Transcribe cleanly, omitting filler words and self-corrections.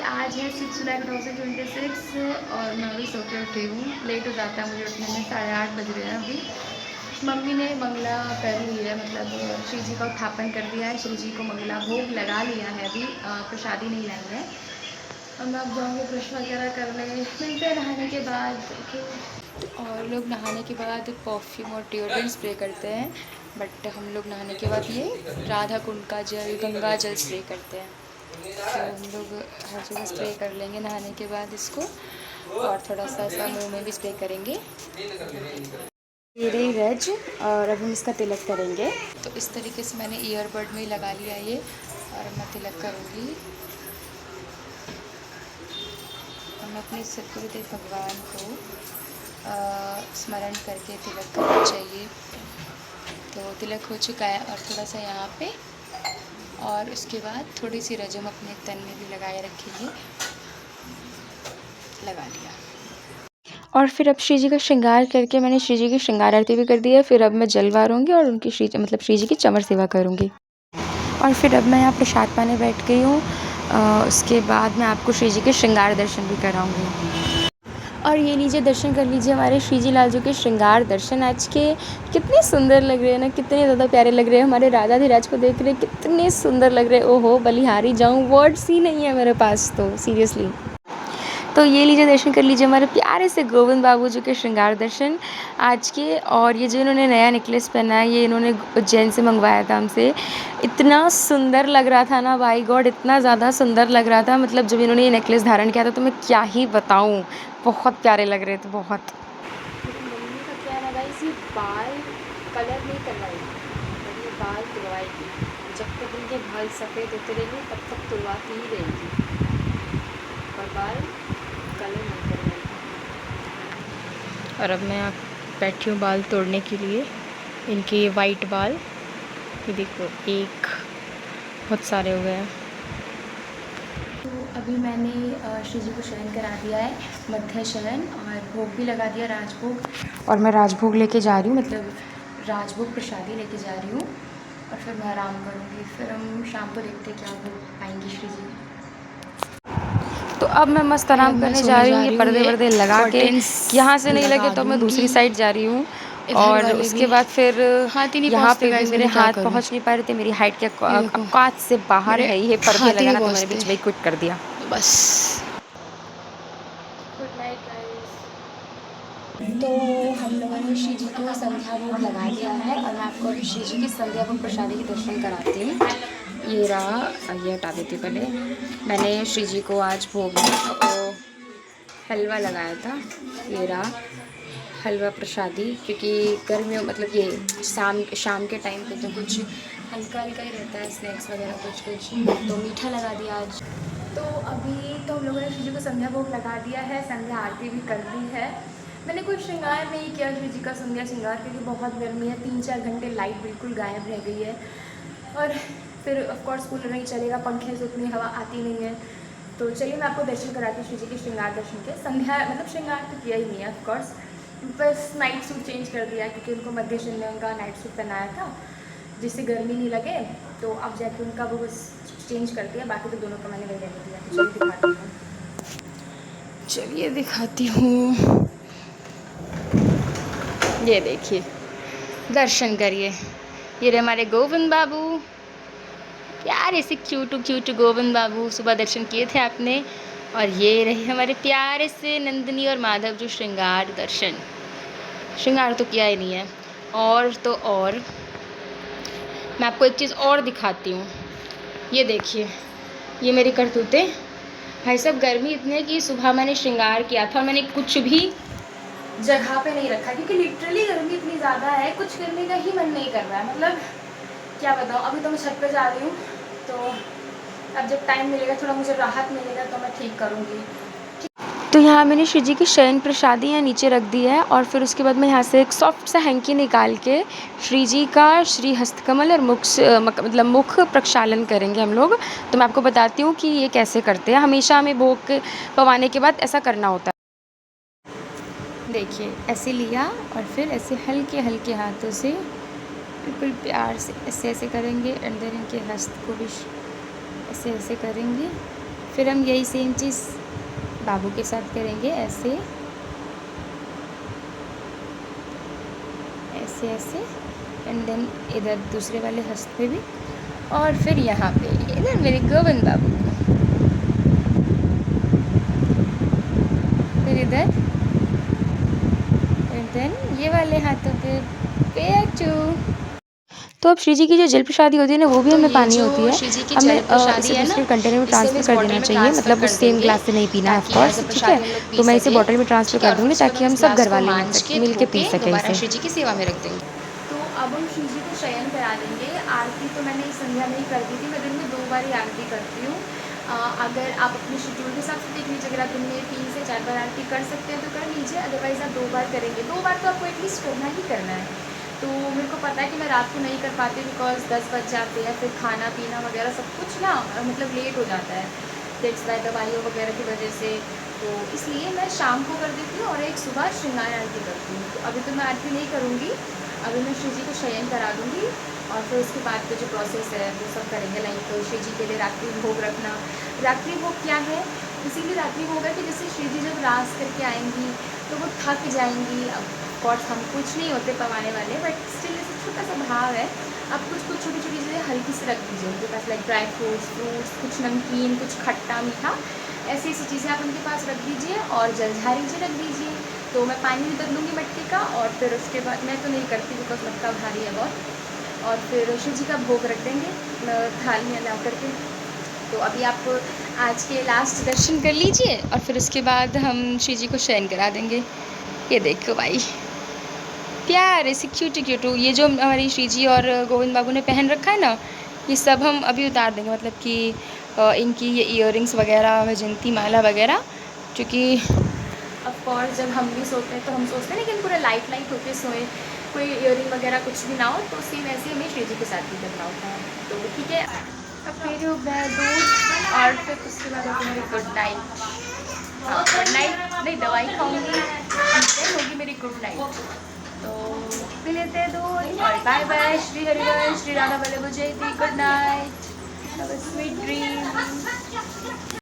आज है 6 जुलाई 2026 और मैं अभी सो के उठी हूँ। लेट हो जाता है मुझे उठने में, 8:30 बज रहे हैं अभी। मम्मी ने मंगला कर ली है, मतलब श्री जी का उत्थापन कर दिया है। श्री जी को मंगला भोग लगा लिया है, अभी प्रसादी नहीं लाई है। और मैं अब जाऊँगी ब्रश वगैरह करने, मिलते हैं नहाने के बाद। और लोग नहाने के बाद परफ्यूम और डिओड्रेंट स्प्रे करते हैं, बट हम लोग नहाने के बाद ये राधा कुंड का जल, गंगा जल स्प्रे करते हैं। तो हम लोग हर जगह स्प्रे कर लेंगे नहाने के बाद इसको, और थोड़ा सा ऐसा मुंह में भी स्प्रे करेंगे। ये रही रज, और अब हम इसका तिलक करेंगे। तो इस तरीके से मैंने ईयरबड में लगा लिया ये, और मैं तिलक करूँगी। हम अपने सद्गुरुदेव भगवान को स्मरण करके तिलक करना चाहिए। तो तिलक हो चुका है, और थोड़ा सा यहाँ पे, और उसके बाद थोड़ी सी रज हम अपने तन में भी लगाए रखेंगे। लगा लिया। और फिर अब श्री जी का श्रृंगार करके मैंने श्री जी की श्रृंगार आरती भी कर दी है। फिर अब मैं जल वारूँगी और उनकी श्री जी की चमर सेवा करूँगी। और फिर अब मैं यहाँ प्रसाद पाने बैठ गई हूँ। उसके बाद मैं आपको श्री जी के श्रृंगार दर्शन भी कराऊँगी। और ये लीजिए, दर्शन कर लीजिए हमारे श्री जी लाल जी के श्रृंगार दर्शन आज के। कितने सुंदर लग रहे हैं ना, कितने ज़्यादा प्यारे लग रहे हैं। हमारे राधाधीराज को देख रहे, कितने सुंदर लग रहे हैं। ओहो, बलिहारी जाऊँ, वर्ड्स ही नहीं है मेरे पास तो सीरियसली। तो ये लीजिए, दर्शन कर लीजिए हमारे प्यारे से गोविंद बाबू जी के श्रृंगार दर्शन आज के। और ये जो इन्होंने नया नेकलेस पहना है, ये इन्होंने उज्जैन से मंगवाया था हमसे। इतना सुंदर लग रहा था ना, बाई गॉड, इतना ज़्यादा सुंदर लग रहा था। मतलब जब इन्होंने ये नेकलेस धारण किया था तो मैं क्या ही बताऊँ, बहुत प्यारे लग रहे थे, बहुत। लेकिन मम्मी का क्या है ना गाइस, ये बाल कलर नहीं करवाएगी, ये बाल तुड़वाएगी। जब तक इनके बाल सफ़ेद होते रहेंगे तब तक तुड़वाती ही रहेगी, और बाल कलर नहीं करवाएगी। और अब मैं यहाँ बैठी हूँ बाल तोड़ने के लिए, इनके ये वाइट बाल। ये देखो, एक बहुत सारे हो गए हैं। तो अभी मैंने श्री जी को शयन करा दिया है, मध्य शयन, और भोग भी लगा दिया, राजभोग। और मैं राजभोग लेके जा रही हूँ, मतलब राजभोग प्रसादी लेके जा रही हूँ। और फिर मैं आराम करूँगी, फिर हम शाम को देखते क्या भोग पाएंगे श्री जी। तो अब मैं मस्त आराम करने जा रही हूँ, ये पर्दे वर्दे लगा के। यहाँ से नहीं लगे तो मैं दूसरी साइड जा रही हूँ। और उसके बाद फिर यहाँ पे भी मेरे हाथ पहुँच नहीं पा रहे थे, मेरी हाइट के औकात से बाहर है ये पर्दे लगाना, तो मैंने बीच में क्विट कर दिया। बस। Good night guys. तो हम लोगों ने श्री जी को संध्या भोग लगा दिया है, और मैं आपको अभी श्री जी की संध्या भोग प्रसादी के दर्शन कराती हूँ। ये रहा, ये हटा देती पहले। मैंने श्री जी को आज भोग हलवा लगाया था, ये रहा हलवा प्रसादी। क्योंकि गर्मियों, मतलब ये शाम के टाइम पे तो कुछ हल्का हल्का ही रहता है, स्नैक्स वगैरह कुछ, तो मीठा लगा दिया आज। तो अभी तो हम लोगों ने श्री जी को संध्या भोग लगा दिया है, संध्या आरती भी कर दी है। मैंने कोई श्रृंगार नहीं किया श्री जी का संध्या श्रृंगार, क्योंकि बहुत गर्मी है, 3-4 घंटे लाइट बिल्कुल गायब रह गई है। और फिर ऑफकोर्स कूलर नहीं चलेगा, पंखे से उतनी हवा आती नहीं है। तो चलिए मैं आपको दर्शन कराती हूँ श्री जी के श्रृंगार दर्शन के। संध्या मतलब श्रृंगार तो किया ही नहीं है ऑफकोर्स, बस नाइट सूट चेंज कर दिया, क्योंकि उनको मध्य शयन में उनका नाइट सूट पहनाया था, जिससे गर्मी नहीं लगे। तो अब जाके उनका वो बस चेंज कर दिया, बाकी तो दोनों का मैंने वही रहने दिया। तो चलिए दिखाती हूँ, ये देखिए, दर्शन करिए। ये रहे हमारे गोविंद बाबू, प्यारे से क्यूट गोविंद बाबू। सुबह दर्शन किए थे आपने। और ये रहे हमारे प्यारे से नंदिनी और माधव जो श्रृंगार दर्शन। श्रृंगार तो किया ही नहीं है। और तो और मैं आपको एक चीज़ और दिखाती हूँ, ये देखिए, ये मेरी करतूतें। भाई साहब, गर्मी इतनी है कि सुबह मैंने श्रृंगार किया था और मैंने कुछ भी जगह पे नहीं रखा, क्योंकि लिटरली गर्मी इतनी ज़्यादा है, कुछ करने का ही मन नहीं कर रहा है। मतलब क्या बताऊँ, अभी तो मैं छत पे जा रही हूँ, तो अब जब टाइम मिलेगा, थोड़ा मुझे राहत मिलेगा, तो मैं ठीक करूँगी। तो यहाँ मैंने श्री जी की शयन प्रसादी यहाँ नीचे रख दी है, और फिर उसके बाद मैं यहाँ से एक सॉफ्ट सा हैंकी निकाल के श्री जी का श्री हस्तकमल और मतलब मुख प्रक्षालन करेंगे हम लोग। तो मैं आपको बताती हूँ कि ये कैसे करते हैं। हमेशा हमें भोग पवाने के बाद ऐसा करना होता है। देखिए, ऐसे लिया और फिर ऐसे हल्के हल्के हाथों से बिल्कुल प्यार से ऐसे ऐसे करेंगे, एंड देन इनके हस्त को भी ऐसे ऐसे करेंगे। फिर हम यही सेम चीज़ बाबू के साथ करेंगे, ऐसे ऐसे ऐसे, एंड देन इधर दूसरे वाले हस्त पे भी, और फिर यहाँ पे इधर मेरे गोविंद बाबू, फिर इधर, एंड देन ये वाले हाथों पे पेचू। तो अब श्री जी की जो जल प्रसादी होती है ना, वो भी हमें पानी होती है, हमें इसे दूसरे कंटेनर में ट्रांसफ़र कर देना चाहिए, मतलब उस सेम ग्लास से नहीं पीना है ऑफ कोर्स, ठीक है। तो मैं इसे बॉटल में ट्रांसफ़र कर दूँगी ताकि हम सब घर वाले मिल के पी सकें इसे। श्री जी की सेवा में रख देंगे। तो अब हम शिव जी को शयन करा देंगे। आरती तो मैंने संध्या में ही कर दी थी, मैं दिन में 2 बार ही आरती करती हूँ। अगर आप अपने शेड्यूल के हिसाब से देख लीजिए, अगर आप दिन में 3 से 4 बार आरती कर सकते हैं तो कर लीजिए, अदरवाइज़ आप 2 बार करेंगे। 2 बार तो आपको एटलीस्ट करना ही करना है। तो मेरे को पता है कि मैं रात को नहीं कर पाती बिकॉज 10 बज जाते हैं, फिर खाना पीना वगैरह सब कुछ ना मतलब लेट हो जाता है, दैट्स वाई दवाइयों वगैरह की वजह से। तो इसलिए मैं शाम को कर देती हूँ और एक सुबह श्रृंगार आरती करती हूँ। तो अभी तो मैं आरती नहीं करूँगी, अभी मैं शिव जी को शयन करा दूँगी और फिर उसके बाद तो जो प्रोसेस है वो सब करेंगे। लाइक शिव जी के लिए रात्रि भोग रखना। रात्रि भोग क्या है? इसीलिए रात्रि भोग है कि जैसे शिव जी जब रास करके आएंगी तो वो थक जाएंगी। अब कोर्स हम कुछ नहीं होते पवाने वाले, बट स्टिल ऐसे छोटा सा भाव है। आप कुछ कुछ छोटी छोटी चीज़ें हल्की से रख दीजिए उनके पास, लाइक ड्राई फ्रूट्स, कुछ नमकीन, कुछ खट्टा मीठा, ऐसी ऐसी चीज़ें आप उनके पास रख दीजिए और जलधारी जी रख दीजिए। तो मैं पानी भी बदलूँगी मटके का और फिर उसके बाद मैं तो नहीं करती बिकॉज मटका भारी है बहुत। और फिर शिव जी का भोग रख देंगे थाल में ला करके। तो अभी आप आज के लास्ट दर्शन कर लीजिए और फिर उसके बाद हम शिव जी को शयन करा देंगे। ये देखो भाई, प्यारे से क्यूट क्यूट, ये जो हमारी श्री जी और गोविंद बाबू ने पहन रखा है ना, ये सब हम अभी उतार देंगे, मतलब कि इनकी ये ईयरिंग्स वगैरह, वैजंती माला वगैरह, क्योंकि ऑफकोर्स जब हम भी सोते हैं तो हम सोचते हैं लेकिन पूरा लाइट लाइट होके सोएं, कोई ईयरिंग वगैरह कुछ भी ना हो। तो सेम ऐसे हमें श्री जी के साथ भी करना होता है। तो ठीक है, अब फिर मैं दूध और फिर उसके बाद होगी मेरी गुड नाइट। गुड नाइट नहीं, दवाई खाऊंगी फिर होगी मेरी गुड नाइट। तो पी लेते हैं दूध और बाय बाय। श्री हरिवंश, श्री राधा वल्लभ जयंती, good night, have a sweet dream.